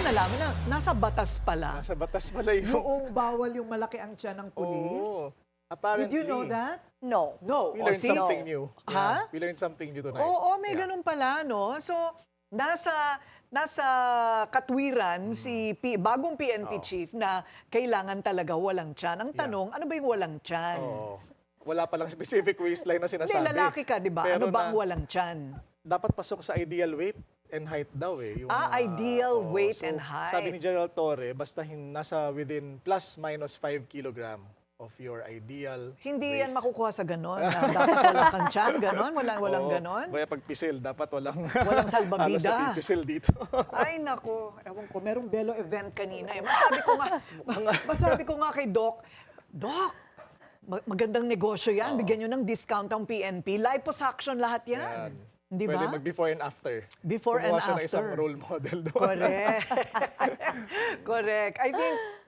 nalaman na nasa batas pala. Nasa batas pala yung... Yung bawal yung malaki ang tiyan ng pulis. Oo. Apparently. Did you know that? No. No. We O, learned see? something new. Ha? We learned something new tonight. Oo, may Yeah. ganun pala, no? So, nasa katwiran si bagong PNP chief na kailangan talaga walang tiyan. Ang tanong, ano ba yung walang tiyan? Oo. Wala palang specific waistline na Hindi, sinasabi. lalaki ka, di ba? Pero Ano bang na- walang tiyan? Dapat pasok sa ideal weight and height daw eh. Yung, Ideal oo. weight So, and height. Sabi ni General Torre, basta nasa within plus minus 5 kilogram of your ideal Hindi weight. yan makukuha sa ganon. Na dapat walang kang tiyan, ganon? Walang Oo. ganon? Kaya pag pisil, dapat walang Walang salbabida. halos napipisil dito. Ay, nako. Ewan ko, merong Belo event kanina. Eh. Masabi ko nga kay Doc, magandang negosyo yan. Bigyan nyo ng discount ang PNP. Liposuction lahat yan. Di Pwede ba? mag-before and after. Before and Kumuha siya ng after. isang role model doon. Correct. Correct.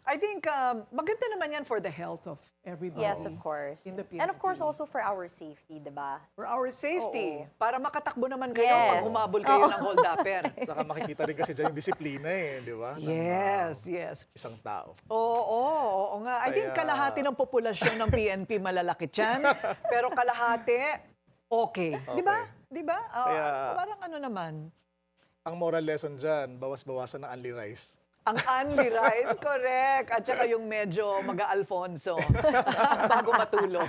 I think maganda naman yan for the health of everybody. Yes, of course. In the And of course PNP. also for our safety, di ba? For our safety. Para makatakbo naman kayo Yes. pag humabol kayo ng hold-upper. Saka makikita rin kasi dyan yung disiplina eh, di ba? Ng, Yes. isang tao. Oo nga. I think Kaya- kalahati ng populasyon ng PNP malalaki tiyan, pero kalahati okay. Di ba? Di ba? Kaya- Parang ano naman. Ang moral lesson dyan, bawas-bawasan ng only rice. Ang unli rice, correct. At saka yung medyo maga-Alfonso bago matulog.